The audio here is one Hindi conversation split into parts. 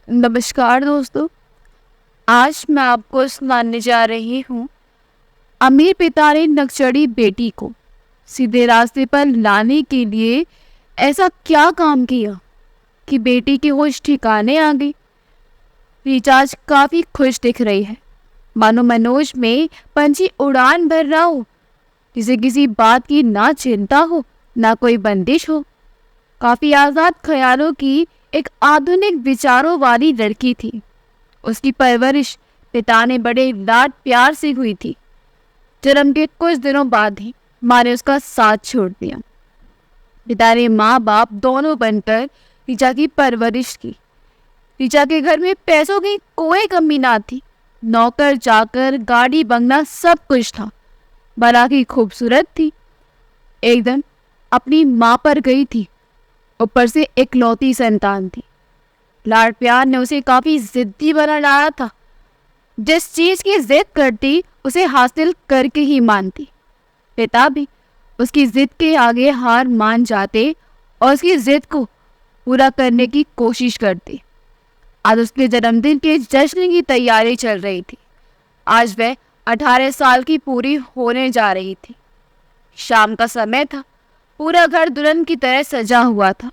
नमस्कार दोस्तों। आज मैं आपको सुनाने जा रही हूँ अमीर पिता ने नक्सड़ी बेटी को सीधे रास्ते पर लाने के लिए ऐसा क्या काम किया कि बेटी की होश ठिकाने आ गई। रिचार्ज काफी खुश दिख रही है, मानो मनोज में पंछी उड़ान भर रहा हो, जिसे किसी बात की ना चिंता हो ना कोई बंदिश हो। काफी आजाद ख्यालों की एक आधुनिक विचारों वाली लड़की थी। उसकी परवरिश पिता ने बड़े लाड प्यार से हुई थी। जन्म के कुछ दिनों बाद ही माँ ने उसका साथ छोड़ दिया। पिता ने माँ बाप दोनों बनकर रीचा की परवरिश की। रीचा के घर में पैसों की कोई कमी ना थी। नौकर चाकर, गाड़ी बंगला सब कुछ था। भला की खूबसूरत थी। एकदम अपनी माँ पर गई थी। ऊपर से इकलौती संतान थी। लाड प्यार ने उसे काफी जिद्दी बना डाला था। जिस चीज की जिद करती उसे हासिल करके ही मानती। पिता भी उसकी जिद के आगे हार मान जाते और उसकी जिद को पूरा करने की कोशिश करते। आज उसके जन्मदिन के जश्न की तैयारी चल रही थी। आज वह 18 साल की पूरी होने जा रही थी। शाम का समय था। पूरा घर दुल्हन की तरह सजा हुआ था।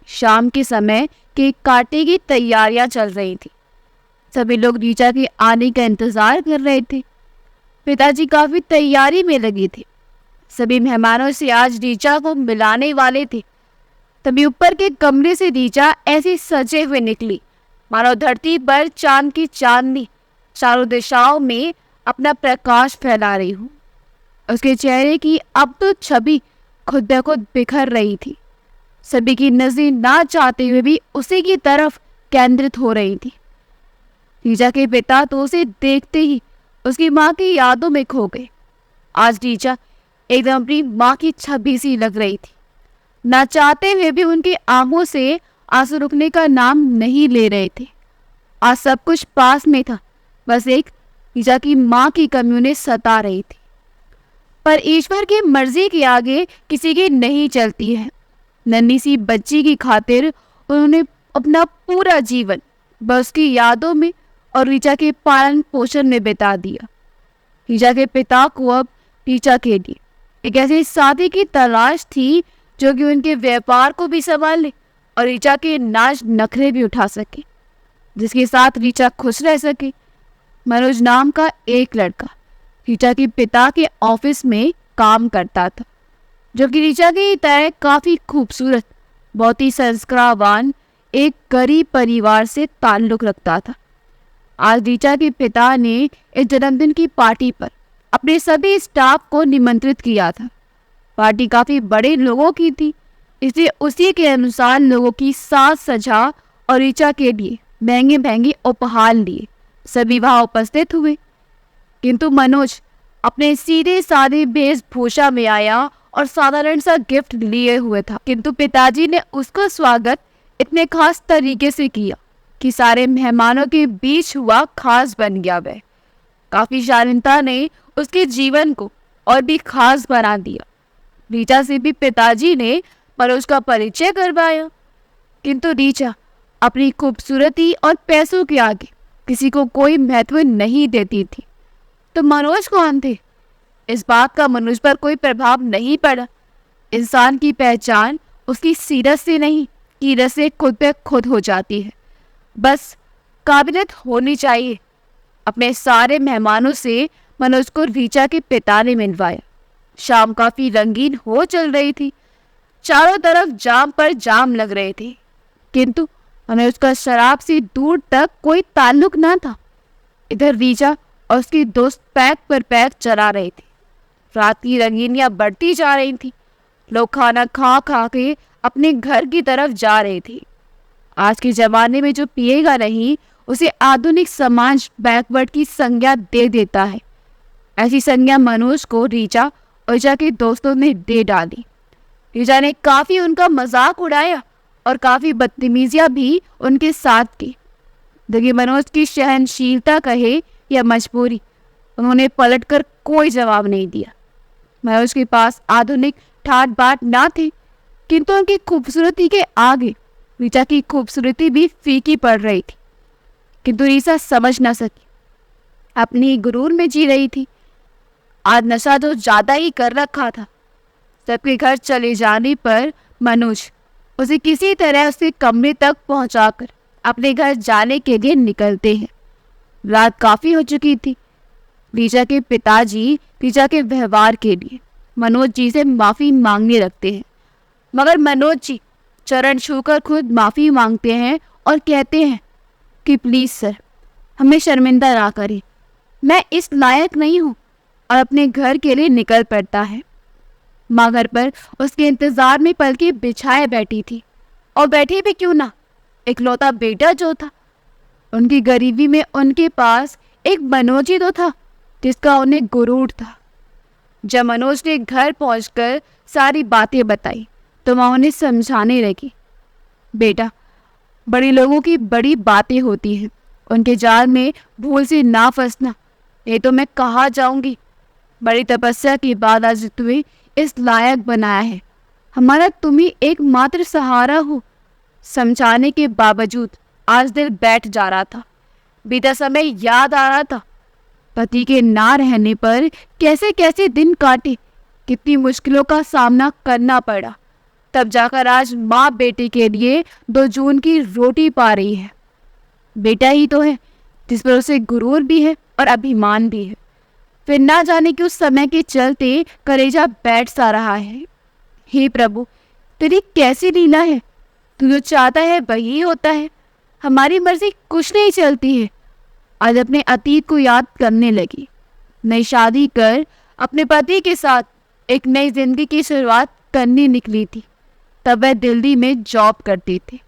शाम के समय केक काटने की तैयारियां चल रही थी। सभी लोग रीचा के आने का इंतजार कर रहे थे। पिताजी काफी तैयारी में लगे थे। सभी मेहमानों से आज रीचा को मिलाने वाले थे। तभी ऊपर के कमरे से रीचा ऐसे सजे हुए निकली मानो धरती पर चांद की चांदनी चारों दिशाओं में अपना प्रकाश फैला रही हूँ। उसके चेहरे की अब तो छवि खुद ब खुद बिखर रही थी। सभी की नजरें ना चाहते हुए भी उसी की तरफ केंद्रित हो रही थी। रीचा के पिता तो उसे देखते ही उसकी माँ की यादों में खो गए। आज रीचा एकदम अपनी माँ की छवि सी लग रही थी। ना चाहते हुए भी उनकी आंखों से आंसू रुकने का नाम नहीं ले रहे थे। आज सब कुछ पास में था, बस एक रीचा की माँ की कमी उन्हें सता रही थी। पर ईश्वर की मर्जी के आगे किसी की नहीं चलती है। नन्ही सी बच्ची की खातिर उन्होंने अपना पूरा जीवन बस की यादों में और रीचा के पालन पोषण में बिता दिया। रीचा के पिता को अब रीचा के लिए एक ऐसी शादी की तलाश थी जो कि उनके व्यापार को भी संभाल ले और रीचा के नाच नखरे भी उठा सके, जिसके साथ रीचा खुश रह सके। मनोज नाम का एक लड़का रीचा के पिता के ऑफिस में काम करता था, जो कि रीचा की तरह काफी खूबसूरत, बहुत ही संस्कारवान एक गरीब परिवार से ताल्लुक रखता था। आज रीचा के पिता ने इस जन्मदिन की पार्टी पर अपने सभी स्टाफ को निमंत्रित किया था। पार्टी काफी बड़े लोगों की थी, इसलिए उसी के अनुसार लोगों की साज सजा और रीचा के लिए महंगे महंगे उपहार लिए सभी वहां उपस्थित हुए। किंतु मनोज अपने सीधे साधे वेशभूषा में आया और साधारण सा गिफ्ट लिए हुए था। किंतु पिताजी ने उसका स्वागत इतने खास तरीके से किया कि सारे मेहमानों के बीच हुआ खास बन गया। वह काफी शालीनता ने उसके जीवन को और भी खास बना दिया। रीचा से भी पिताजी ने मनोज का परिचय करवाया। किंतु रीचा अपनी खूबसूरती और पैसों के आगे किसी को कोई महत्व नहीं देती थी। तो मनोज कौन थे? इस बात का मनोज पर कोई प्रभाव नहीं पड़ा। इंसान की पहचान उसकी सीरत से नहीं, कीरत से खुद पे खुद हो जाती है। बस काबिलियत होनी चाहिए। अपने सारे मेहमानों से मनोज को रीचा के पिता ने मिलवाया। शाम काफी रंगीन हो चल रही थी। चारों तरफ जाम पर जाम लग रहे थे, किंतु मनोज का शराब से दूर तक कोई ताल्लुक ना था। इधर रीचा और उसकी दोस्त पैक पर पैक चला रहे थे। रात की रंगीनियां बढ़ती जा रही थी। लोग खाना खा खा के अपने घर की तरफ जा रहे थे। आज के जमाने में जो पिएगा नहीं, उसे आधुनिक समाज बैकवर्ड की संज्ञा दे देता है। ऐसी संज्ञा मनोज को रीचा और रीचा के दोस्तों ने दे डाली। रीचा ने काफी उनका मजाक उड़ाया और काफी बदतमीजियां भी उनके साथ की। देखिए, मनोज की सहनशीलता कहे या मजबूरी, उन्होंने पलटकर कोई जवाब नहीं दिया। मनोज के पास आधुनिक ठाट बाट ना थी, किंतु उनकी खूबसूरती के आगे रीचा की खूबसूरती भी फीकी पड़ रही थी। किंतु रीसा समझ ना सकी। अपनी गुरूर में जी रही थी। आज नशा तो ज्यादा ही कर रखा था। सबके घर चले जाने पर मनोज उसे किसी तरह उसके कमरे तक पहुंचाकर अपने घर जाने के लिए निकलते हैं। रात काफी हो चुकी थी। रीचा के पिताजी रीचा के व्यवहार के लिए मनोज जी से माफी मांगने लगते हैं, मगर मनोज जी चरण छूकर खुद माफी मांगते हैं और कहते हैं कि प्लीज सर, हमें शर्मिंदा ना करें, मैं इस लायक नहीं हूँ, और अपने घर के लिए निकल पड़ता है। माँ घर पर उसके इंतजार में पलकी बिछाए बैठी थी, और बैठी भी क्यों ना, इकलौता बेटा जो था। उनकी गरीबी में उनके पास एक मनोज ही तो था जिसका उन्हें गुरूर था। जब मनोज ने घर पहुंचकर सारी बातें बताई तो माँ उन्हें समझाने लगी, बेटा, बड़े लोगों की बड़ी बातें होती हैं, उनके जाल में भूल से ना फंसना, ये तो मैं कहाँ जाऊंगी। बड़ी तपस्या के बाद आज तुम्हें इस लायक बनाया है, हमारा तुम ही एकमात्र सहारा हो। समझाने के बावजूद आज दिल बैठ जा रहा था। बीता समय याद आ रहा था, पति के ना रहने पर कैसे कैसे दिन काटे, कितनी मुश्किलों का सामना करना पड़ा। तब जाकर आज माँ बेटे के लिए 2 जून की रोटी पा रही है। बेटा ही तो है जिस पर उसे गुरूर भी है और अभिमान भी है। फिर ना जाने कि उस समय के चलते कलेजा बैठ सा रहा है। हे प्रभु, तेरी कैसी लीला है, तू जो चाहता है वही होता है, हमारी मर्जी कुछ नहीं चलती है। आज अपने अतीत को याद करने लगी। नई शादी कर अपने पति के साथ एक नई जिंदगी की शुरुआत करने निकली थी। तब वह दिल्ली में जॉब करती थी।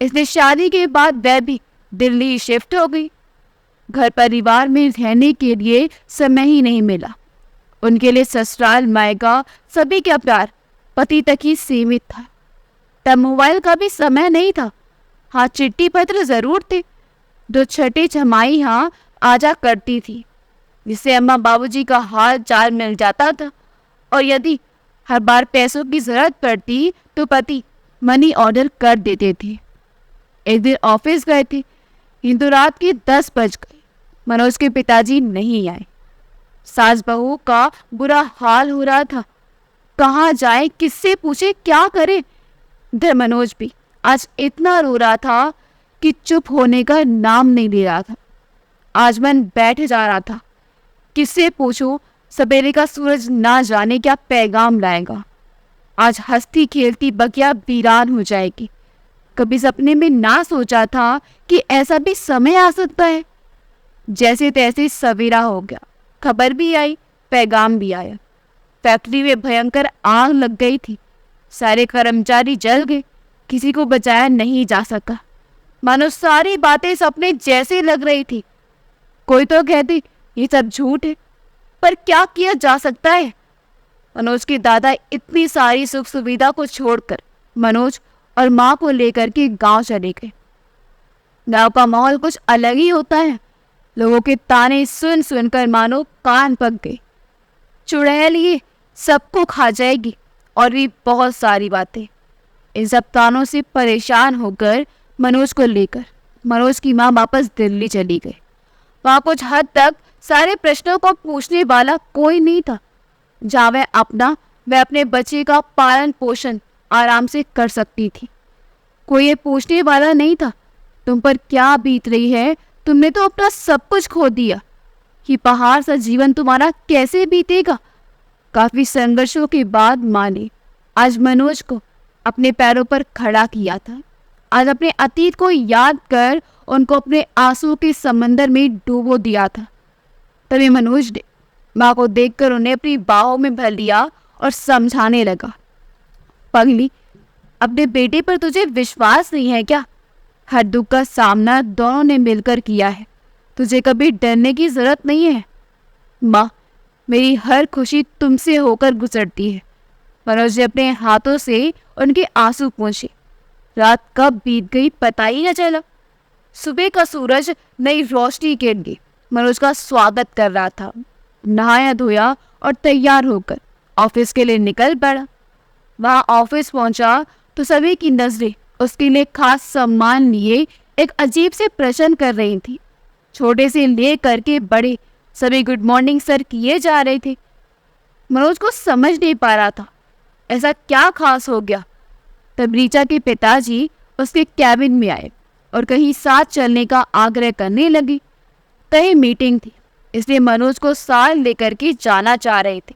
इसलिए शादी के बाद वह भी दिल्ली शिफ्ट हो गई। घर परिवार में रहने के लिए समय ही नहीं मिला। उनके लिए ससुराल मायका सभी का प्यार पति तक ही सीमित था। तब मोबाइल का भी समय नहीं था। हाँ, चिट्ठी पत्र जरूर थे। 2 छठे छमाही हाँ आजा करती थी, जिससे अम्मा बाबूजी का हाल चाल मिल जाता था। और यदि हर बार पैसों की जरूरत पड़ती तो पति मनी ऑर्डर कर देते थे। एक दिन ऑफिस गए थे, किंतु रात के 10 बज गए। मनोज के पिताजी नहीं आए। सास बहू का बुरा हाल हो रहा था। कहाँ जाए, किससे पूछे, क्या करे। इधर मनोज भी आज इतना रो रहा था कि चुप होने का नाम नहीं ले रहा था। आज मन बैठ जा रहा था, किससे पूछो, सवेरे का सूरज ना जाने क्या पैगाम लाएगा। आज हंसती खेलती बगिया वीरान हो जाएगी। कभी सपने में ना सोचा था कि ऐसा भी समय आ सकता है। जैसे तैसे सवेरा हो गया। खबर भी आई, पैगाम भी आया। फैक्ट्री में भयंकर आग लग गई थी। सारे कर्मचारी जल गए, किसी को बचाया नहीं जा सका। मानो सारी बातें सपने जैसे लग रही थी। कोई तो कहते ये सब झूठ है, पर क्या किया जा सकता है। मनोज के दादा इतनी सारी सुख सुविधा को छोड़कर मनोज और माँ को लेकर के गांव चले गए। गांव का माहौल कुछ अलग ही होता है। लोगों के ताने सुन सुनकर मानो कान पक गए। चुड़ैल ये सबको खा जाएगी, और भी बहुत सारी बातें। इन सब तानों से परेशान होकर मनोज को लेकर मनोज की माँ वापस दिल्ली चली गई। वहाँ कुछ हद तक सारे प्रश्नों को पूछने वाला कोई नहीं था। जहाँ वह अपने बच्चे का पालन पोषण आराम से कर सकती थी। कोई ये पूछने वाला नहीं था, तुम पर क्या बीत रही है, तुमने तो अपना सब कुछ खो दिया। कि पहाड़ सा जीवन तुम्हारा कैसे बीतेगा। काफी संघर्षों के बाद माँ ने आज मनोज को अपने पैरों पर खड़ा किया था। आज अपने अतीत को याद कर उनको अपने आंसू के समंदर में डूबो दिया था। तभी मनोज ने माँ को देखकर उन्हें अपनी बाहों में भर लिया और समझाने लगा, पगली, अपने बेटे पर तुझे विश्वास नहीं है क्या? हर दुख का सामना दोनों ने मिलकर किया है, तुझे कभी डरने की जरूरत नहीं है। माँ, मेरी हर खुशी तुमसे होकर गुजरती है। मनोज ने अपने हाथों से उनके आंसू पोंछे। रात कब बीत गई पता ही न चला। सुबह का सूरज नई रोशनी के लिए मनोज का स्वागत कर रहा था। नहाया धोया और तैयार होकर ऑफिस के लिए निकल पड़ा। वहाँ ऑफिस पहुंचा तो सभी की नजरें उसके लिए खास सम्मान लिए एक अजीब से प्रश्न कर रही थी। छोटे से ले करके बड़े सभी गुड मॉर्निंग सर किए जा रहे थे। मनोज को समझ नहीं पा रहा था ऐसा क्या खास हो गया। तब ऋचा के पिताजी उसके कैबिन में आए और कहीं साथ चलने का आग्रह करने लगे। कहीं मीटिंग थी, इसलिए मनोज को साथ लेकर के जाना चाह रहे थे।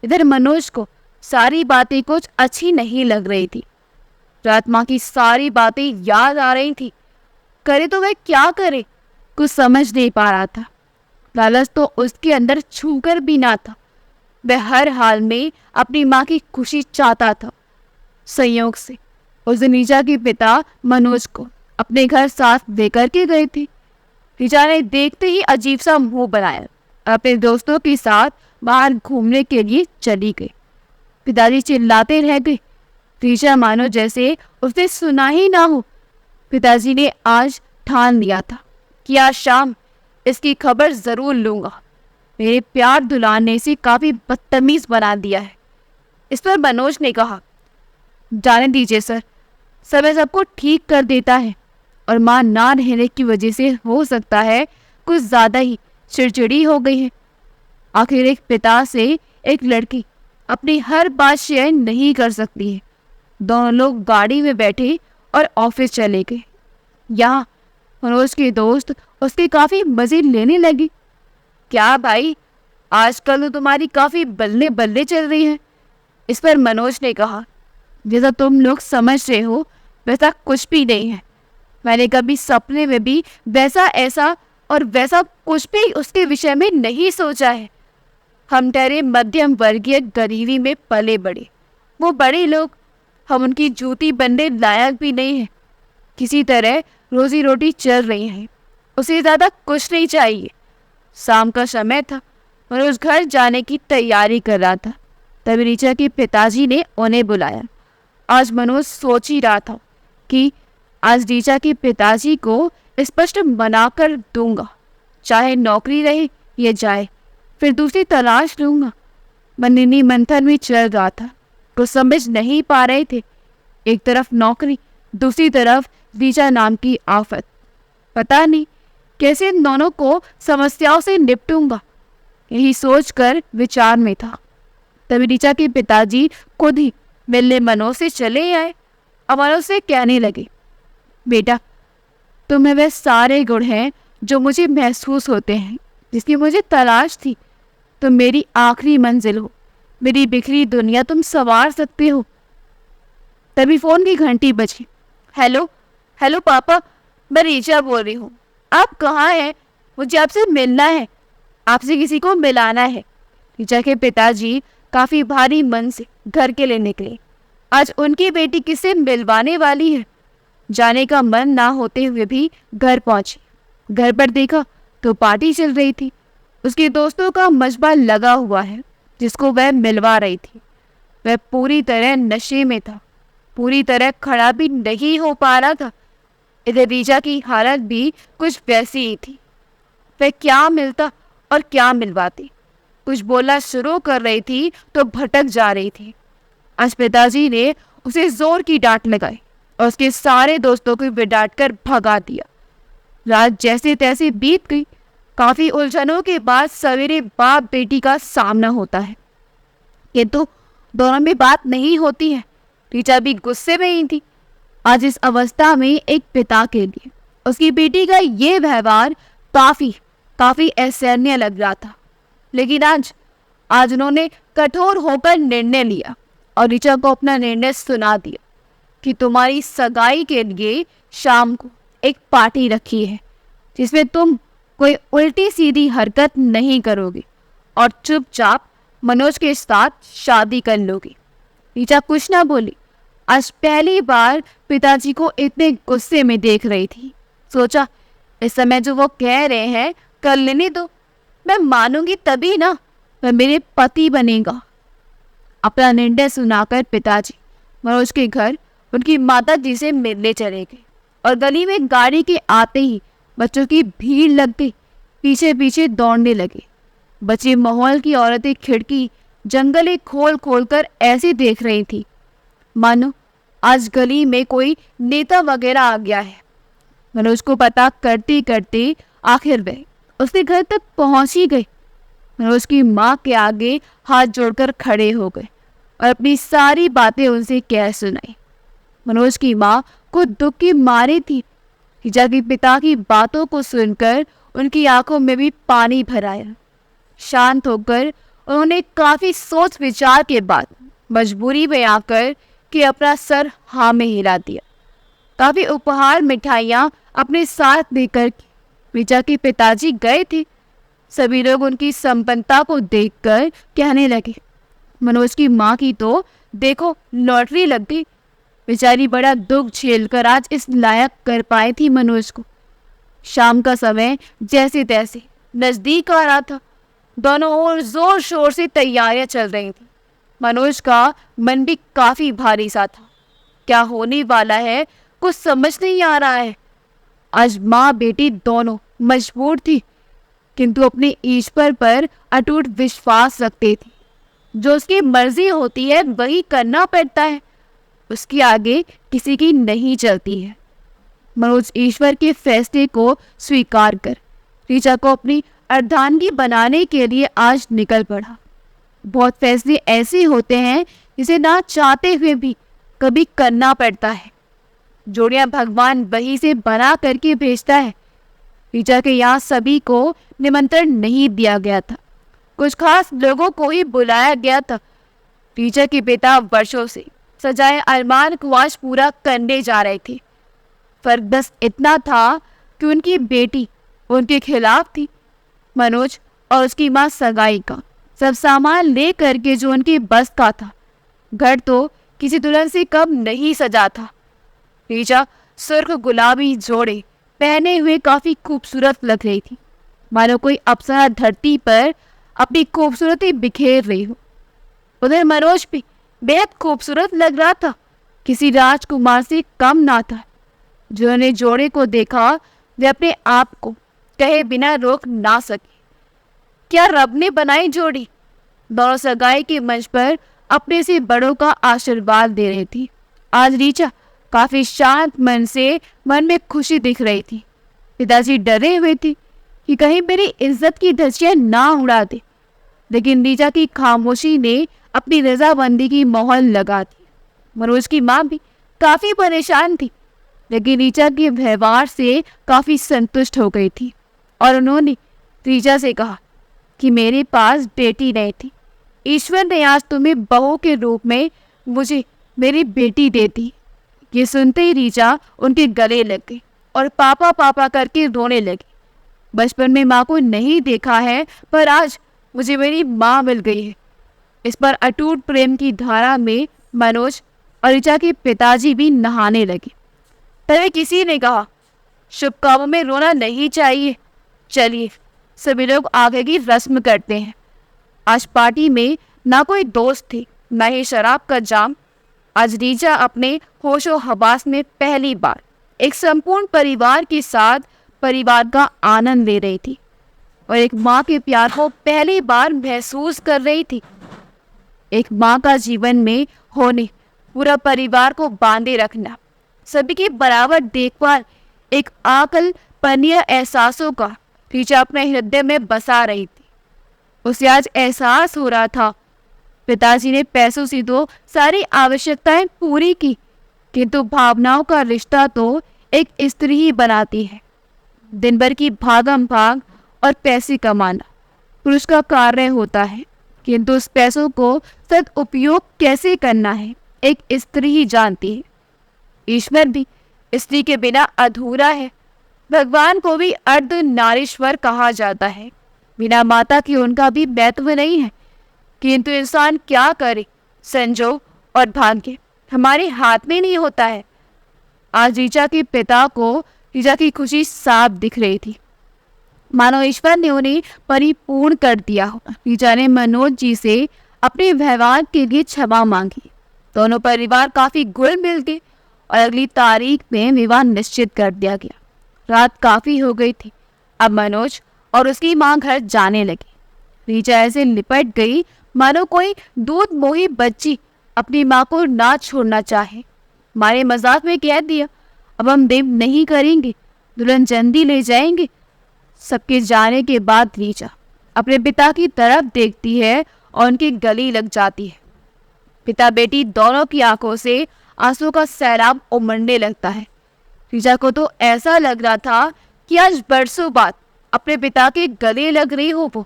इधर मनोज को सारी बातें कुछ अच्छी नहीं लग रही थी। रात माँ की सारी बातें याद आ रही थी। करे तो वह क्या करे, कुछ समझ नहीं पा रहा था। लालच तो उसके अंदर छूकर भी ना था। वह हर हाल में अपनी माँ की खुशी चाहता था। संयोग से उस दिन ऋचा के पिता मनोज को अपने घर साथ लेकर के गए थे। ऋचा ने देखते ही अजीब सा मुंह बनाया, अपने दोस्तों के साथ बाहर घूमने के लिए चली गई। पिताजी चिल्लाते रह गए। ऋचा मानो जैसे उसने सुना ही ना हो। पिताजी ने आज ठान लिया था कि आज शाम इसकी खबर जरूर लूंगा। मेरे प्यार दुल्हन ने इसे काफी बदतमीज बना दिया है। इस पर मनोज ने कहा, जाने दीजिए सर, समय सबको ठीक कर देता है और माँ ना रहने की वजह से हो सकता है कुछ ज्यादा ही चिड़चिड़ी हो गई है। आखिर एक पिता से एक लड़की अपनी हर बात शेयर नहीं कर सकती है। दोनों लोग गाड़ी में बैठे और ऑफिस चले गए। यहाँ मनोज के दोस्त उसके काफी मजे लेने लगे। क्या भाई, आजकल तो तुम्हारी काफी बल्ले बल्ले चल रही है। इस पर मनोज ने कहा, जैसा तुम लोग समझ रहे हो वैसा कुछ भी नहीं है। मैंने कभी सपने में भी वैसा ऐसा और वैसा कुछ भी उसके विषय में नहीं सोचा है। हम ठहरे मध्यम वर्गीय गरीबी में पले बड़े, वो बड़े लोग, हम उनकी जूती बनने लायक भी नहीं है। किसी तरह रोजी रोटी चल रही है, उसे ज़्यादा कुछ नहीं चाहिए। शाम का समय था, मनोज घर जाने की तैयारी कर रहा था। तभी ऋचा के पिताजी ने उन्हें बुलाया। आज मनोज सोच ही रहा था कि आज ऋचा के पिताजी को स्पष्ट मना कर दूंगा, चाहे नौकरी रहे या जाए, फिर दूसरी तलाश लूंगा। मननी मंथन में चल रहा था, कुछ समझ नहीं पा रहे थे। एक तरफ नौकरी, दूसरी तरफ ऋचा नाम की आफत। पता नहीं कैसे इन दोनों को समस्याओं से निपटूंगा, यही सोचकर विचार में था। तभी ऋचा के पिताजी खुद ही मिलने मनोज से चले आए और मनोज से कहने लगे, बेटा, तुम्हें वह सारे गुण हैं जो मुझे महसूस होते हैं, जिसकी मुझे तलाश थी। तुम मेरी आखिरी मंजिल हो, मेरी बिखरी दुनिया तुम संवार सकते हो। तभी फोन की घंटी बजी। हेलो हेलो पापा, मैं ऋचा बोल रही हूँ। आप कहाँ हैं? मुझे आपसे मिलना है, आपसे किसी को मिलाना है। ऋचा के पिताजी काफी भारी मन से घर के लिए निकले। आज उनकी बेटी किसे मिलवाने वाली है। जाने का मन ना होते हुए भी घर पहुंचे। घर पर देखा तो पार्टी चल रही थी। उसके दोस्तों का मजबा लगा हुआ है जिसको वह मिलवा रही थी। वह पूरी तरह नशे में था, पूरी तरह खड़ा भी नहीं हो पा रहा था। इधर ऋचा की हालत भी कुछ वैसी ही थी। वह क्या मिलता और क्या मिलवाती। कुछ बोलना शुरू कर रही थी तो भटक जा रही थी। आज पिताजी ने उसे जोर की डांट लगाई और उसके सारे दोस्तों को भी डांट कर भगा दिया। रात जैसे तैसे बीत गई। काफी उलझनों के बाद सवेरे बाप बेटी का सामना होता है, किंतु दोनों में बात नहीं होती है। ऋचा भी गुस्से में ही थी। आज इस अवस्था में एक पिता के लिए उसकी बेटी का ये व्यवहार काफी असहनीय लग रहा था। लेकिन आज उन्होंने कठोर होकर निर्णय लिया और ऋचा को अपना निर्णय सुना दिया कि तुम्हारी सगाई के लिए शाम को एक पार्टी रखी है, जिसमें तुम कोई उल्टी सीधी हरकत नहीं करोगे और चुपचाप मनोज के साथ शादी कर लोगी। ऋचा कुछ ना बोली। आज पहली बार पिताजी को इतने गुस्से में देख रही थी। सोचा, इस समय जो वो कह रहे हैं कर लेने दो, मैं मानूंगी तभी ना, वह मेरे पति बनेगा। अपना निर्णय सुनाकर पिताजी मनोज के घर उनकी माता जी से मिलने चले गए और गली में गाड़ी के आते ही बच्चों की भीड़ लग गई। पीछे पीछे दौड़ने लगे। बच्चे माहौल की औरतें खिड़की जंगले खोल खोल कर ऐसे देख रही थी मानो आज गली में कोई नेता वगैरह आ गया है। मनोज को पता करते करते आखिर वह उसके घर तक पहुंच ही गई। मनोज की माँ के आगे हाथ जोड़कर खड़े हो गए और अपनी सारी बातें उनसे कह सुनाई। मनोज की माँ को दुख की मारी थी। रीचा के पिता की बातों को सुनकर उनकी आंखों में भी पानी भर आया। शांत होकर उन्होंने काफी सोच विचार के बाद मजबूरी में आकर कि अपना सर हाँ में हिला दिया। काफी उपहार मिठाइयाँ अपने साथ लेकर रीचा के पिताजी गए थे। सभी लोग उनकी संपन्नता को देखकर कहने लगे, मनोज की माँ की तो देखो लॉटरी लग गई। बेचारी बड़ा दुख झेलकर आज इस लायक कर पाई थी मनोज को। शाम का समय जैसे तैसे नजदीक आ रहा था। दोनों ओर जोर शोर से तैयारियां चल रही थी। मनोज का मन भी काफी भारी सा था। क्या होने वाला है कुछ समझ नहीं आ रहा है। आज माँ बेटी दोनों मजबूर थी, किंतु अपने ईश्वर पर अटूट विश्वास रखते थे। जो उसकी मर्जी होती है वही करना पड़ता है, उसके आगे किसी की नहीं चलती है। मनोज ईश्वर के फैसले को स्वीकार कर रीचा को अपनी अर्धांगी बनाने के लिए आज निकल पड़ा। बहुत फैसले ऐसे होते हैं जिसे ना चाहते हुए भी कभी करना पड़ता है। जोड़ियां भगवान वही से बना करके भेजता है। रीचा के यहाँ सभी को निमंत्रण नहीं दिया गया था, कुछ खास लोगों को ही बुलाया गया था। रीचा के पिता वर्षों से सजाए अरमान को आज पूरा करने जा रहे थे। फर्क बस इतना था कि उनकी बेटी उनके खिलाफ थी। मनोज और उसकी माँ सगाई का सब सामान ले करके जो उनकी बस का था। घर तो किसी दुल्हन से कम नहीं सजा था। रीचा सुर्ख गुलाबी जोड़े पहने हुए काफी खूबसूरत लग रही थी, मानो कोई अप्सरा धरती पर अपनी खूबसूरती बिखेर रही हो। उधर मनोज भी बेहद खूबसूरत लग रहा था, किसी राजकुमार से कम ना था। जिन्होंने जोड़े को देखा वे अपने आप को कहे बिना रोक ना सके। क्या रब ने बनाई जोड़ी। दोनों सगाई के मंच पर अपने से बड़ों का आशीर्वाद दे रही थी। आज रीचा काफी शांत मन से मन में खुशी दिख रही थी। पिताजी डरे हुए थे कि कहीं मेरी इज्जत की धज्जियां ना उड़ा दे, लेकिन रीचा की खामोशी ने अपनी रजामंदी की मोहर लगा दी। मनोज की माँ भी काफी परेशान थी, लेकिन रीचा के व्यवहार से काफी संतुष्ट हो गई थी और उन्होंने रीचा से कहा कि मेरे पास बेटी नहीं थी, ईश्वर ने आज तुम्हें बहू के रूप में मुझे मेरी बेटी दे दी। ये सुनते ही रीचा उनके गले लग गई और पापा पापा करके रोने लगी। बचपन में माँ को नहीं देखा है, पर आज मुझे मेरी माँ मिल गई है। इस पर अटूट प्रेम की धारा में मनोज और रीचा के पिताजी भी नहाने लगे। तभी किसी ने कहा, शुभ कामों में रोना नहीं चाहिए, चलिए सभी लोग आगे की रस्म करते हैं। आज पार्टी में ना कोई दोस्त थे, ना ही शराब का जाम। आज रीचा अपने होशो हवास में पहली बार एक संपूर्ण परिवार के साथ परिवार का आनंद ले रही थी और एक माँ के प्यार को पहली बार महसूस कर रही थी। एक माँ का जीवन में होने, पूरा परिवार को बांधे रखना, सभी की बराबर देखभाल, एक अकल्पनीय एहसासों का रीचा अपने हृदय में बसा रही थी। उसे आज एहसास हो रहा था, पिताजी ने पैसों से तो सारी आवश्यकताएं पूरी की, किंतु भावनाओं का रिश्ता तो एक स्त्री ही बनाती है। दिन भर की भागम भाग और पैसे कमाना पुरुष का कार्य होता है, किंतु उस पैसों को सदुपयोग कैसे करना है एक स्त्री ही जानती है। ईश्वर भी स्त्री के बिना अधूरा है। भगवान को भी अर्ध नारीश्वर कहा जाता है। बिना माता के उनका भी महत्व नहीं है, किंतु इंसान क्या करे, संजोग और भाग्य हमारे हाथ में नहीं होता है। आज रीचा के पिता को रीचा की खुशी साफ दिख रही थी, मानो ईश्वर ने उन्हें परिपूर्ण कर दिया हो। रीचा ने मनोज जी से अपने व्यवहार के लिए क्षमा मांगी। दोनों परिवार काफी घुल मिल गए और अगली तारीख में विवाह निश्चित कर दिया गया। रात काफी हो गई थी। अब मनोज और उसकी माँ घर जाने लगी। रीचा ऐसे लिपट गई मानो कोई दूध मोही बच्ची अपनी माँ को ना छोड़ना चाहे। मारे मजाक में कह दिया, अब हम देव नहीं करेंगे, दुल्हन जल्दी ले जाएंगे। सबके जाने के बाद रीचा अपने पिता की तरफ देखती है और उनकी गली लग जाती है। पिता बेटी दोनों की आंखों से आंसू का सैलाब उमड़ने लगता है। रीचा को तो ऐसा लग रहा था कि आज बरसों बाद अपने पिता के गले लग रही हो वो।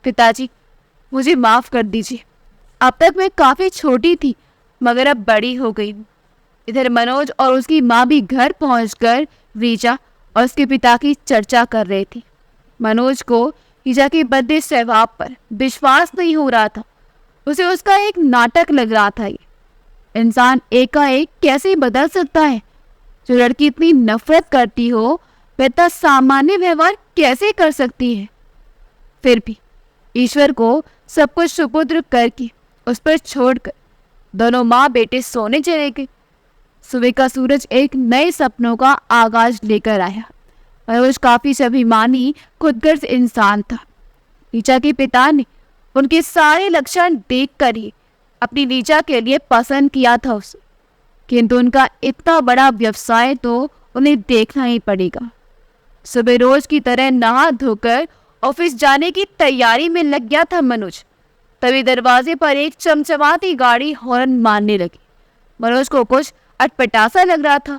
पिताजी, मुझे माफ कर दीजिए। अब तक मैं काफी छोटी थी, मगर अब बड़ी हो गई हूँ। इधर मनोज और उसकी माँ भी घर पहुंचकर रीचा और उसके पिता की चर्चा कर रहे थे। मनोज को रीचा के बदले स्वभाव पर विश्वास नहीं हो रहा था। उसे उसका एक नाटक लग रहा था। ये इंसान एकाएक कैसे बदल सकता है? जो लड़की इतनी नफरत करती हो वह इतना सामान्य व्यवहार कैसे कर सकती है? फिर भी ईश्वर को सब कुछ सुपुत्र करके उस पर छोड़कर दोनों माँ बेटे सोने चले गए। सुबह का सूरज एक नए सपनों का आगाज लेकर आया। मनोज काफी स्वाभिमानी खुदगर्ज इंसान था। रीचा के पिता ने उनके सारे लक्षण देखकर ही अपनी रीचा के लिए पसंद किया था उसे, किंतु उनका इतना बड़ा व्यवसाय तो उन्हें देखना ही पड़ेगा। सुबह रोज की तरह नहा धोकर ऑफिस जाने की तैयारी में लग गया था मनोज। तभी दरवाजे पर एक चमचमाती गाड़ी हॉर्न मारने लगी। मनोज को कुछ अटपटा लग रहा था।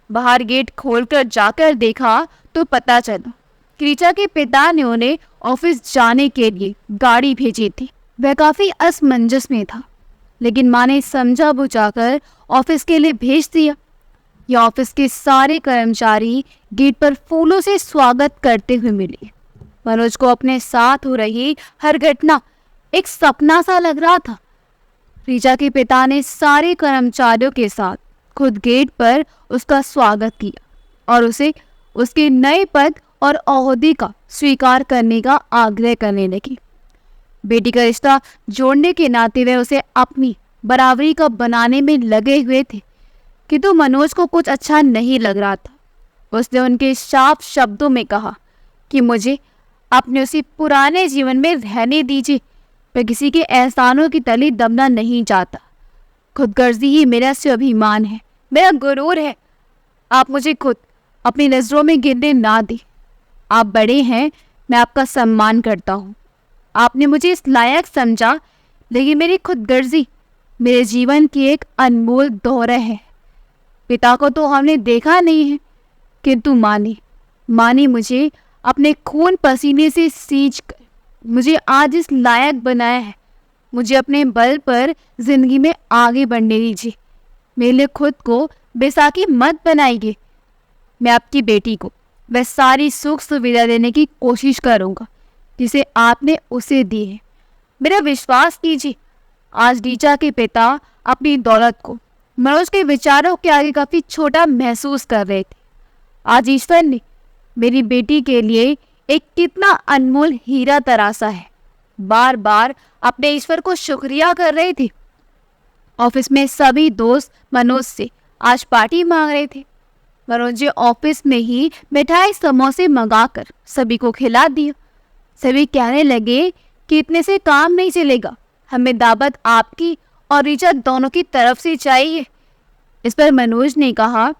बाहर गेट खोलकर जाकर देखा तो पता चला कि रीचा के पिता ने उन्हें ऑफिस जाने के लिए गाड़ी भेजी थी। वह काफी असमंजस में था, लेकिन माँ ने समझा बुझाकर ऑफिस के लिए भेज दिया। यह ऑफिस के सारे कर्मचारी गेट पर फूलों से स्वागत करते हुए मिले। मनोज को अपने साथ हो रही हर घटना एक सपना सा लग रहा था। रीचा के पिता ने सारे कर्मचारियों के साथ खुद गेट पर उसका स्वागत किया और उसे उसके नए पद और ओहदे का स्वीकार करने का आग्रह करने लगी। बेटी का रिश्ता जोड़ने के नाते वे उसे अपनी बराबरी का बनाने में लगे हुए थे, किंतु मनोज को कुछ अच्छा नहीं लग रहा था। उसने उनके साफ शब्दों में कहा कि मुझे अपने उसी पुराने जीवन में रहने दीजिए। मैं किसी के एहसानों की तले दबना नहीं चाहता। खुदगर्जी ही मेरा स्वाभिमान है, मेरा गुरूर है। आप मुझे खुद अपनी नज़रों में गिरने ना दें। आप बड़े हैं, मैं आपका सम्मान करता हूँ। आपने मुझे इस लायक समझा, लेकिन मेरी खुदगर्जी मेरे जीवन की एक अनमोल दौरा है। पिता को तो हमने देखा नहीं है, किंतु माँ ने मुझे अपने खून पसीने से सींच कर मुझे आज इस लायक बनाया है। मुझे अपने बल पर जिंदगी में आगे बढ़ने दीजिए। मेरे लिए खुद को बैसाखी मत बनाइए। मैं आपकी बेटी को वह सारी सुख सुविधा देने की कोशिश करूँगा जिसे आपने उसे दी है। मेरा विश्वास कीजिए। आज रीचा के पिता अपनी दौलत को मनोज के विचारों के आगे काफ़ी छोटा महसूस कर रहे थे। आज ईश्वर ने मेरी बेटी के लिए एक कितना अनमोल हीरा तराशा है। बार बार अपने ईश्वर को शुक्रिया कर रहे थे। ऑफिस में सभी दोस्त मनोज से आज पार्टी मांग रहे थे। मनोज ने ऑफिस में ही मिठाई समोसे मंगाकर सभी को खिला दिया। सभी कहने लगे कि इतने से काम नहीं चलेगा, हमें दावत आपकी और रीचा दोनों की तरफ से चाहिए। इस पर मनोज ने कहा,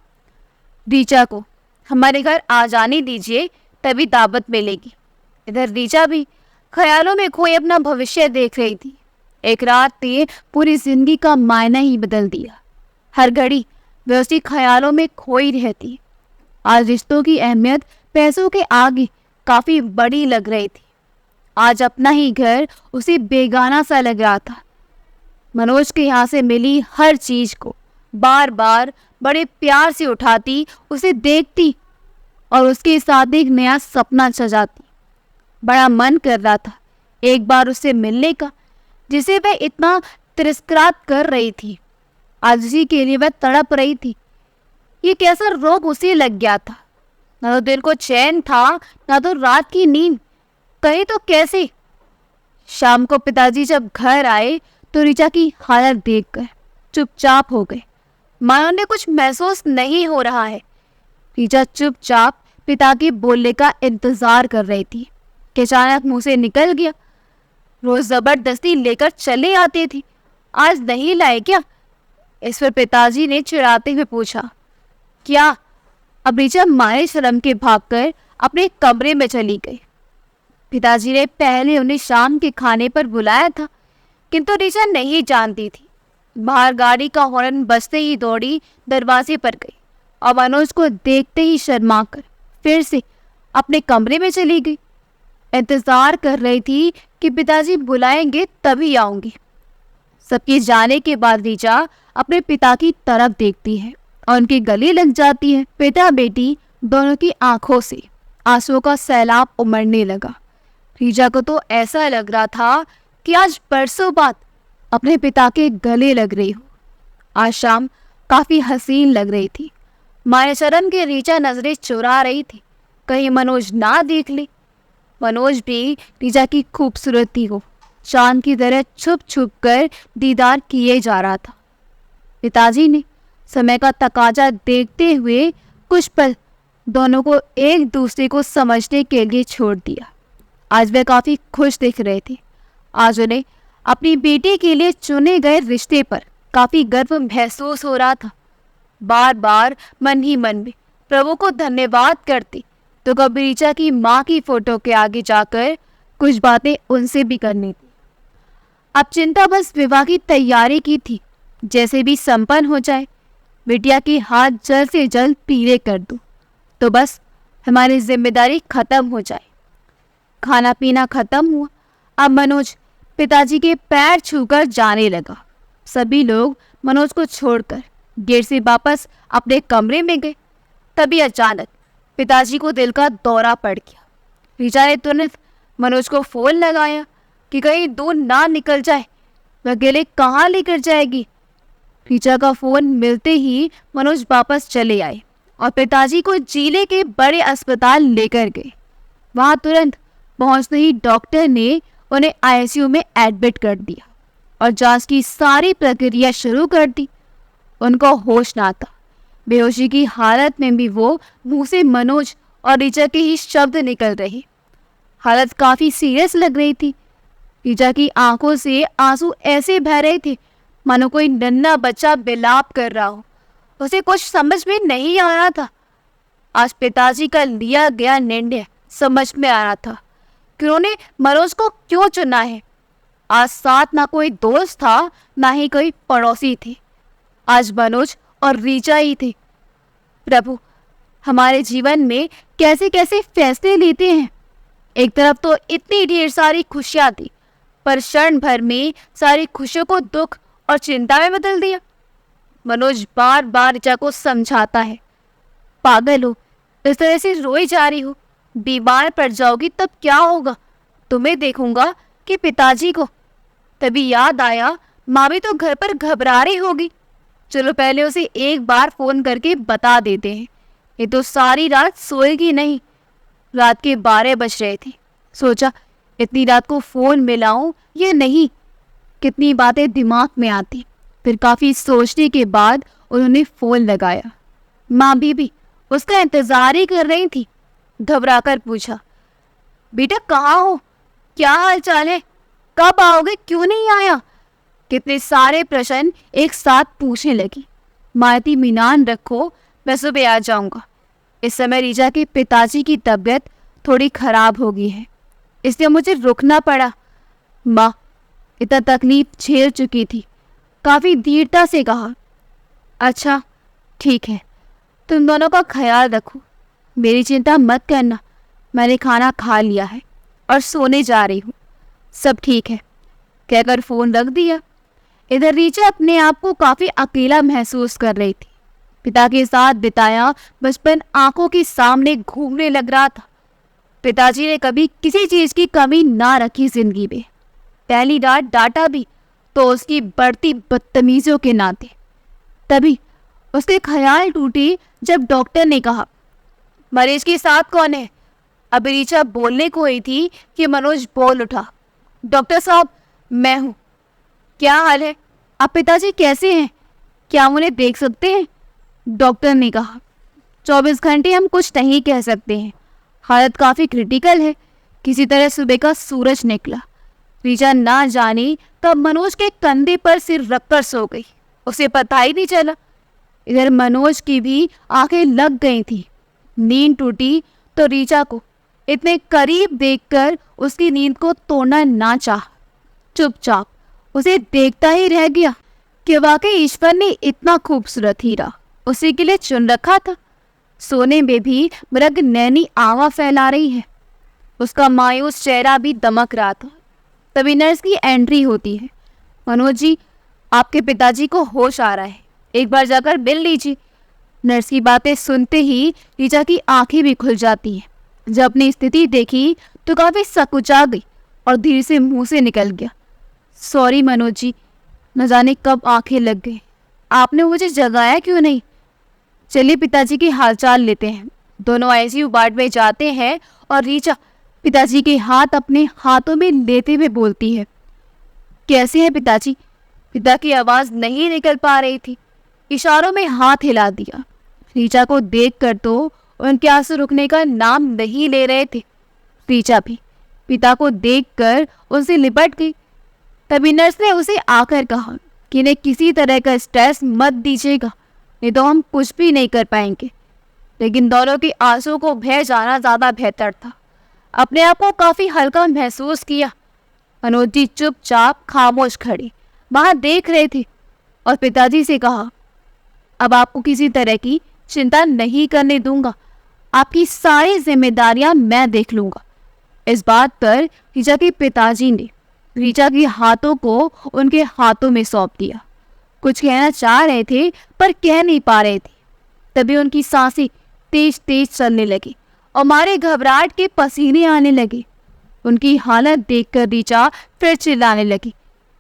रीचा को हमारे घर आ जाने दीजिए, तभी दावत मिलेगी। इधर रीचा भी ख्यालों में खोई अपना भविष्य देख रही थी। एक रात ने पूरी जिंदगी का मायना ही बदल दिया। हर घड़ी वह उसी ख्यालों में खोई रहती। आज रिश्तों की अहमियत पैसों के आगे काफी बड़ी लग रही थी। आज अपना ही घर उसे बेगाना सा लग रहा था। मनोज के यहाँ से मिली हर चीज को बार बार बड़े प्यार से उठाती, उसे देखती और उसके साथ एक नया सपना सजाती। बड़ा मन कर रहा था एक बार उससे मिलने का, जिसे वह इतना तिरस्कार कर रही थी। आज उसी के लिए वह तड़प रही थी। ये कैसा रोग उसे लग गया था। न तो दिल को चैन था, न तो रात की नींद। कहे तो कैसे। शाम को पिताजी जब घर आए तो रीचा की हालत देखकर चुपचाप हो गए। मानो उन्हें कुछ महसूस नहीं हो रहा है। रीचा चुपचाप पिता के बोलने का इंतजार कर रही थी कि अचानक मुंह से निकल गया, रोज जबरदस्ती लेकर चले आते थे, आज नहीं लाए क्या? इस पर पिताजी ने चिढ़ाते हुए पूछा, क्या अब ऋचा मारे शर्म के भागकर अपने कमरे में चली गई। पिताजी ने पहले उन्हें शाम के खाने पर बुलाया था, किंतु ऋचा नहीं जानती थी। बाहर गाड़ी का हॉर्न बजते ही दौड़ी दरवाजे पर गई और मनोज को देखते ही शर्माकर फिर से अपने कमरे में चली गई। इंतजार कर रही थी कि पिताजी बुलाएंगे तभी आऊंगी। सबके जाने के बाद ऋचा अपने पिता की तरफ देखती है और उनके गले लग जाती है। पिता बेटी दोनों की आंखों से आंसुओं का सैलाब उमड़ने लगा। ऋचा को तो ऐसा लग रहा था कि आज बरसों बाद अपने पिता के गले लग रही हो। आज शाम काफी हसीन लग रही थी। मायाचरण की ऋचा नजरें चुरा रही थी, कहीं मनोज ना देख ले। मनोज भी ऋचा की खूबसूरती को चांद की तरह छुप छुप कर दीदार किए जा रहा था। पिताजी ने समय का तकाजा देखते हुए कुछ पल दोनों को एक दूसरे को समझने के लिए छोड़ दिया। आज वे काफी खुश दिख रहे थे। आज उन्हें अपनी बेटी के लिए चुने गए रिश्ते पर काफी गर्व महसूस हो रहा था। बार बार मन ही मन में प्रभु को धन्यवाद करती तो कभी ऋचा की माँ की फोटो के आगे जाकर कुछ बातें उनसे भी करनी थी। अब चिंता बस विवाह की तैयारी की थी, जैसे भी संपन्न हो जाए बिटिया के हाथ जल्द से जल्द पीले कर दूं तो बस हमारी जिम्मेदारी खत्म हो जाए। खाना पीना खत्म हुआ। अब मनोज पिताजी के पैर छूकर जाने लगा। सभी लोग मनोज को छोड़कर गेट से वापस अपने कमरे में गए। तभी अचानक पिताजी को दिल का दौरा पड़ गया। ऋचा ने तुरंत मनोज को फोन लगाया कि कहीं दूर ना निकल जाए, वह अकेले कहाँ लेकर जाएगी। ऋचा का फोन मिलते ही मनोज वापस चले आए और पिताजी को जिले के बड़े अस्पताल लेकर गए। वहां तुरंत पहुंचते ही डॉक्टर ने उन्हें आईसीयू में एडमिट कर दिया और जांच की सारी प्रक्रिया शुरू कर दी। उनको होश ना था। बेहोशी की हालत में भी वो मुंह से मनोज और ऋचा के ही शब्द निकल रहे। हालत काफी सीरियस लग रही थी। ऋचा की आंखों से आंसू ऐसे बह रहे थे मानो कोई नन्हा बच्चा बिलाप कर रहा हो। उसे कुछ समझ में नहीं आ रहा था। आज पिताजी का लिया गया निर्णय समझ में आ रहा था कि उन्होंने मनोज को क्यों चुना है। आज साथ ना कोई दोस्त था ना ही कोई पड़ोसी थे। आज मनोज और ऋचा ही थे। प्रभु, हमारे जीवन में कैसे कैसे फैसले लेते हैं। एक तरफ तो इतनी ढेर सारी खुशियां थी, पर क्षण भर में सारी खुशियों को दुख और चिंता में बदल दिया। मनोज बार बार ऋचा को समझाता है, पागल हो, इस तरह से रोई जा रही हो, बीमार पड़ जाओगी तब क्या होगा, तुम्हें देखूंगा कि पिताजी को। तभी याद आया माँ भी तो घर पर घबरा रही होगी, चलो पहले उसे एक बार फोन करके बता देते हैं। ये तो सारी रात सोएगी नहीं। रात के 12 बज रहे थे। सोचा इतनी रात को फोन मिलाऊं या नहीं, कितनी बातें दिमाग में आती। फिर काफी सोचने के बाद उन्होंने फोन लगाया। माँ भी उसका इंतजार ही कर रही थी। घबराकर पूछा, बेटा कहाँ हो, क्या हाल चाल है, कब आओगे, क्यों नहीं आया। कितने सारे प्रश्न एक साथ पूछने लगी। मायती मीनान रखो, मैं सुबह आ जाऊंगा। इस समय ऋचा के पिताजी की तबीयत थोड़ी खराब हो गई है, इसलिए मुझे रुकना पड़ा। माँ इतना तकलीफ झेल चुकी थी। काफी धीरता से कहा, अच्छा ठीक है, तुम दोनों का ख्याल रखो, मेरी चिंता मत करना। मैंने खाना खा लिया है और सोने जा रही हूँ, सब ठीक है, कहकर फोन रख दिया। इधर ऋचा अपने आप को काफी अकेला महसूस कर रही थी। पिता के साथ बिताया बचपन आंखों के सामने घूमने लग रहा था। पिताजी ने कभी किसी चीज की कमी ना रखी जिंदगी में। पहली रात डांटा भी तो उसकी बढ़ती बदतमीजियों के नाते। तभी उसके ख्याल टूटे जब डॉक्टर ने कहा, मरीज के साथ कौन है। अभी ऋचा बोलने को ही थी कि मनोज बोल उठा, डॉक्टर साहब मैं हूँ। क्या हाल है, आप पिताजी कैसे हैं, क्या हम उन्हें देख सकते हैं। डॉक्टर ने कहा, 24 घंटे हम कुछ नहीं कह सकते हैं, हालत काफ़ी क्रिटिकल है। किसी तरह सुबह का सूरज निकला। ऋचा ना जाने कब मनोज के कंधे पर सिर रखकर सो गई, उसे पता ही नहीं चला। इधर मनोज की भी आंखें लग गई थी नींद टूटी तो रीचा को इतने करीब देखकर उसकी नींद को तोड़ना ना चाह, चुपचाप उसे देखता ही रह गया कि वाकई ईश्वर ने इतना खूबसूरत हीरा उसी के लिए चुन रखा था। सोने में भी मृग नैनी आवा फैला रही है। उसका मायूस चेहरा भी दमक रहा था। तभी नर्स की एंट्री होती है। मनोज जी, आपके पिताजी को होश आ रहा है, एक बार जाकर मिल लीजिए। नर्स की बातें सुनते ही रीचा की आंखें भी खुल जाती हैं। जब अपनी स्थिति देखी तो काफी सकुचा गई और धीरे से मुंह से निकल गया, सॉरी मनोज जी, न जाने कब आंखें लग गई, आपने मुझे जगाया क्यों नहीं। चलिए पिताजी की हालचाल लेते हैं। दोनों आईसीयू वार्ड में जाते हैं और रीचा पिताजी के हाथ अपने हाथों में लेते हुए बोलती है, कैसे हैं पिताजी। पिता की आवाज़ नहीं निकल पा रही थी। इशारों में हाथ हिला दिया। रीचा को देखकर तो उनके आंसू रुकने का नाम नहीं ले रहे थे। रीचा भी पिता को देखकर उनसे लिपट गई। तभी नर्स ने उसे आकर कहा कि इन्हें किसी तरह का स्ट्रेस मत दीजिएगा, नहीं तो हम कुछ भी नहीं कर पाएंगे। लेकिन दोनों के आंसू को बह जाना ज़्यादा बेहतर था। अपने आप को काफ़ी हल्का महसूस किया। मनोज जी चुपचाप खामोश खड़े वहाँ देख रहे थे और पिताजी से कहा, अब आपको किसी तरह की चिंता नहीं करने दूंगा, आपकी सारी जिम्मेदारियां मैं देख लूंगा। इस बात पर रीचा के पिताजी ने रीचा के हाथों को उनके हाथों में सौंप दिया। कुछ कहना चाह रहे थे पर कह नहीं पा रहे थे। तभी उनकी सांसें तेज तेज चलने लगी और मारे घबराहट के पसीने आने लगे। उनकी हालत देखकर रीचा फिर चिल्लाने लगी।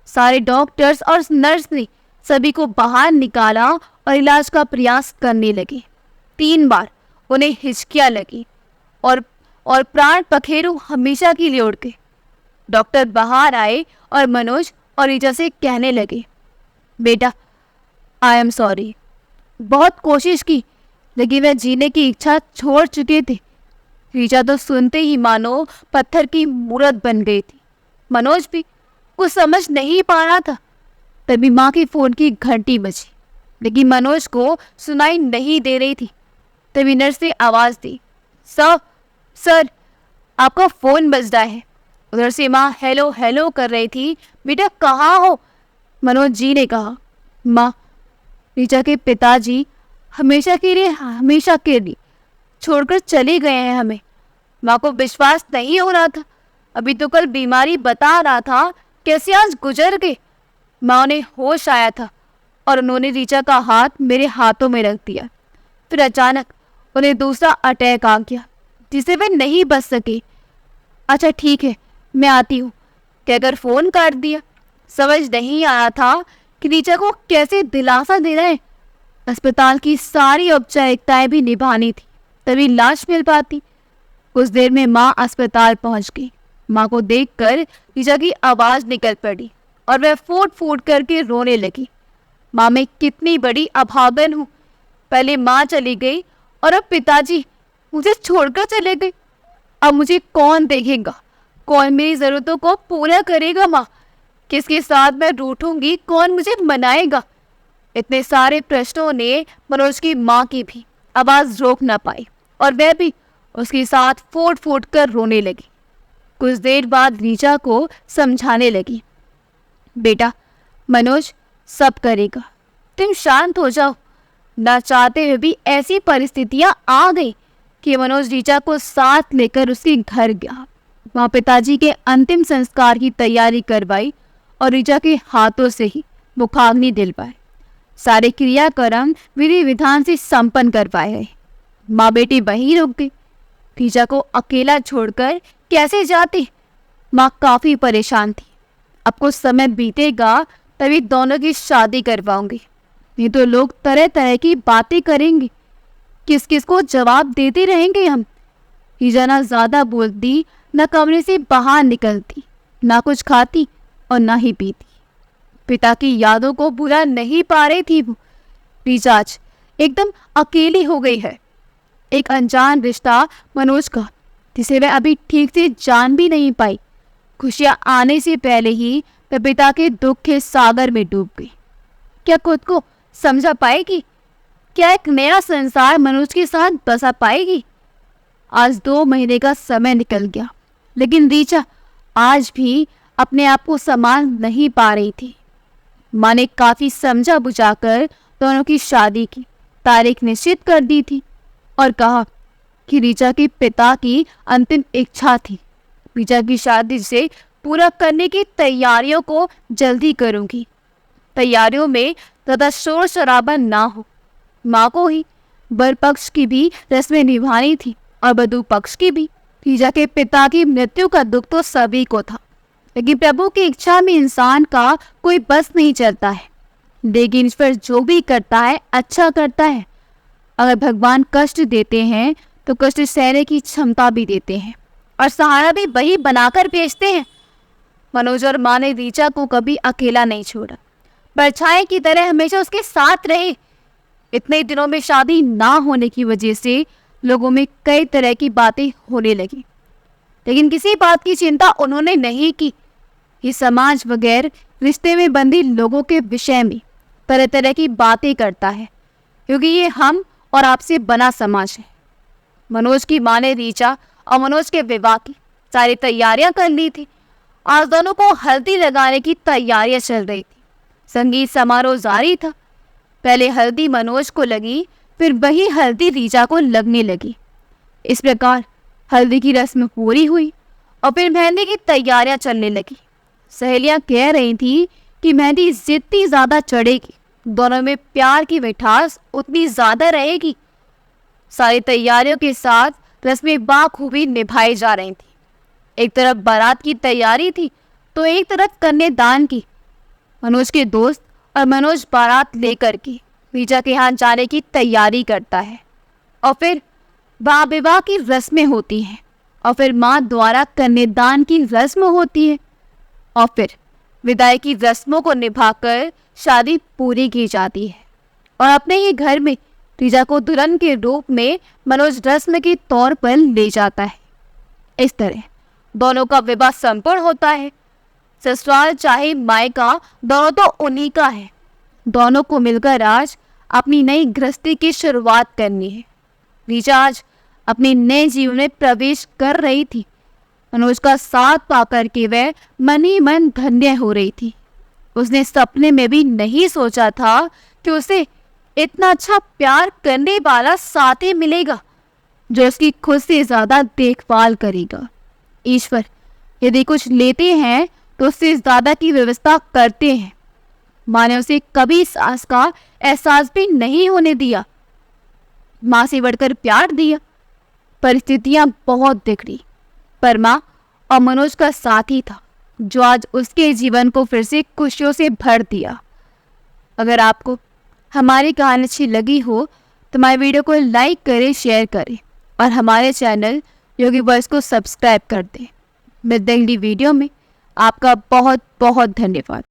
सारे डॉक्टर्स और नर्स ने सभी को बाहर निकाला और इलाज का प्रयास करने लगे। 3 बार उन्हें हिचकियाँ लगी और प्राण पखेरु हमेशा के लिए उड़ गए। डॉक्टर बाहर आए और मनोज और रीचा से कहने लगे, बेटा आई एम सॉरी, बहुत कोशिश की लेकिन वह जीने की इच्छा छोड़ चुके थे। रीचा तो सुनते ही मानो पत्थर की मूर्त बन गई थी। मनोज भी कुछ समझ नहीं पा रहा था। तभी माँ की फ़ोन की घंटी बजी, लेकिन मनोज को सुनाई नहीं दे रही थी। तभी नर्स ने आवाज़ दी, सर आपका फ़ोन बज रहा है। उधर से माँ हेलो हेलो कर रही थी। बेटा कहाँ हो? मनोज जी ने कहा, माँ रीचा के पिताजी हमेशा के लिए छोड़कर चले गए हैं हमें। माँ को विश्वास नहीं हो रहा था। अभी तो कल बीमारी बता रहा था, कैसे आज गुजर गए। माँ ने होश आया था और उन्होंने रीचा का हाथ मेरे हाथों में रख दिया। फिर अचानक उन्हें दूसरा अटैक आ गया जिसे वे नहीं बच सके। अच्छा ठीक है, मैं आती हूँ कहकर फ़ोन काट दिया। समझ नहीं आ रहा था कि रीचा को कैसे दिलासा देना है। अस्पताल की सारी औपचारिकताएं भी निभानी थी, तभी लाश मिल पाती। कुछ देर में माँ अस्पताल पहुँच गई। माँ को देखकर रीचा की आवाज़ निकल पड़ी और वह फूट फूट करके रोने लगी। माँ मैं कितनी बड़ी अभागन हूँ। पहले माँ चली गई और अब पिताजी मुझे छोड़कर चले गए। अब मुझे कौन देखेगा, कौन मेरी ज़रूरतों को पूरा करेगा। माँ किसके साथ मैं रूठूंगी, कौन मुझे मनाएगा। इतने सारे प्रश्नों ने मनोज की माँ की भी आवाज़ रोक ना पाई और वह भी उसके साथ फूट फूट कर रोने लगी। कुछ देर बाद रीचा को समझाने लगी, बेटा मनोज सब करेगा, तुम शांत हो जाओ। ना चाहते हुए भी ऐसी परिस्थितियां आ गई कि मनोज रीचा को साथ लेकर उसके घर गया। वहाँ पिताजी के अंतिम संस्कार की तैयारी करवाई और रीचा के हाथों से ही मुखाग्नि दिलवाए। सारे क्रियाक्रम विधि विधान से संपन्न करवाए गए। माँ बेटी वहीं रुक गई। रीचा को अकेला छोड़कर कैसे जाती। माँ काफ़ी परेशान थी। अब कुछ समय बीतेगा तभी दोनों की शादी करवाऊंगी, नहीं तो लोग तरह तरह की बातें करेंगे। किस किस को जवाब देते रहेंगे हम। रीचा ना ज़्यादा बोलती, न कमरे से बाहर निकलती, ना कुछ खाती और ना ही पीती। पिता की यादों को भुला नहीं पा रही थी वो। रीचा आज एकदम अकेली हो गई है। एक अनजान रिश्ता मनोज का, जिसे वह अभी ठीक से जान भी नहीं पाई। खुशियाँ आने से पहले ही वह पिता के दुख के सागर में डूब गई। क्या खुद को समझा पाएगी? क्या एक नया संसार मनोज के साथ बसा पाएगी? आज 2 महीने का समय निकल गया, लेकिन रीचा आज भी अपने आप को संभाल नहीं पा रही थी। माँ ने काफी समझा बुझाकर दोनों की शादी की तारीख निश्चित कर दी थी और कहा कि रीचा के पिता की अंतिम इच्छा थी, रीचा की शादी से पूरा करने की तैयारियों को जल्दी करूंगी। तैयारियों में ज़्यादा शोर शराबा ना हो। माँ को ही वर पक्ष की भी रस्में निभानी थी और वधू पक्ष की भी। रीचा के पिता की मृत्यु का दुख तो सभी को था, लेकिन प्रभु की इच्छा में इंसान का कोई बस नहीं चलता है। लेकिन ईश्वर जो भी करता है अच्छा करता है। अगर भगवान कष्ट देते हैं तो कष्ट सहने की क्षमता भी देते हैं और सहारा भी वही बनाकर भेजते हैं। मनोज और माँ ने रीचा को कभी अकेला नहीं छोड़ा, परछाई की तरह हमेशा उसके साथ रहे। इतने दिनों में शादी ना होने की वजह से लोगों में कई तरह की बातें होने लगी, लेकिन किसी बात की चिंता उन्होंने नहीं की। ये समाज वगैरह रिश्ते में बंधी लोगों के विषय में तरह तरह की बातें करता है, क्योंकि ये हम और आपसे बना समाज है। मनोज की माँ ने रीचा और मनोज के विवाह की सारी तैयारियां कर ली थी। आज दोनों को हल्दी लगाने की तैयारियां चल रही थी। संगीत समारोह जारी था। पहले हल्दी मनोज को लगी, फिर वही हल्दी रीचा को लगने लगी। इस प्रकार हल्दी की रस्म पूरी हुई और फिर मेहंदी की तैयारियां चलने लगी। सहेलियां कह रही थी कि मेहंदी जितनी ज़्यादा चढ़ेगी, दोनों में प्यार की मिठास उतनी ज़्यादा रहेगी। सारी तैयारियों के साथ रस्में बाखूबी निभाई जा रही थी। एक तरफ बारात की तैयारी थी तो एक तरफ कन्यादान की। मनोज के दोस्त और मनोज बारात लेकर के रीचा के यहाँ जाने की तैयारी करता है और फिर विवाह की रस्में होती हैं और फिर माँ द्वारा कन्यादान की रस्म होती है और फिर विदाई की रस्मों को निभाकर शादी पूरी की जाती है और अपने ही घर में रीचा को दुल्हन के रूप में मनोज रस्म के तौर पर ले जाता है। इस तरह दोनों का विवाह संपन्न होता है। ससुराल चाहे मायका, दोनों तो उन्हीं का है। दोनों को मिलकर आज अपनी नई गृहस्थी की शुरुआत करनी है। रीचा आज अपने नए जीवन में प्रवेश कर रही थी। मनोज का साथ पाकर के वह मन ही मन धन्य हो रही थी। उसने सपने में भी नहीं सोचा था कि उसे इतना अच्छा प्यार करने वाला साथी मिलेगा जो उसकी खुद से ज्यादा देखभाल करेगा। ईश्वर यदि कुछ लेते हैं तो उससे ज्यादा की व्यवस्था करते हैं। माँ ने उसे कभी सास का एहसास भी नहीं होने दिया। माँ से बढ़कर प्यार दिया। परिस्थितियां बहुत बिगड़ी, पर माँ और मनोज का साथी था जो आज उसके जीवन को फिर से खुशियों से भर दिया। अगर आपको हमारी कहानी अच्छी लगी हो तो हमारे वीडियो को लाइक करें, शेयर करें और हमारे चैनल योगी वॉइस को सब्सक्राइब कर दें। मिलते हैं अगली वीडियो में। आपका बहुत बहुत धन्यवाद।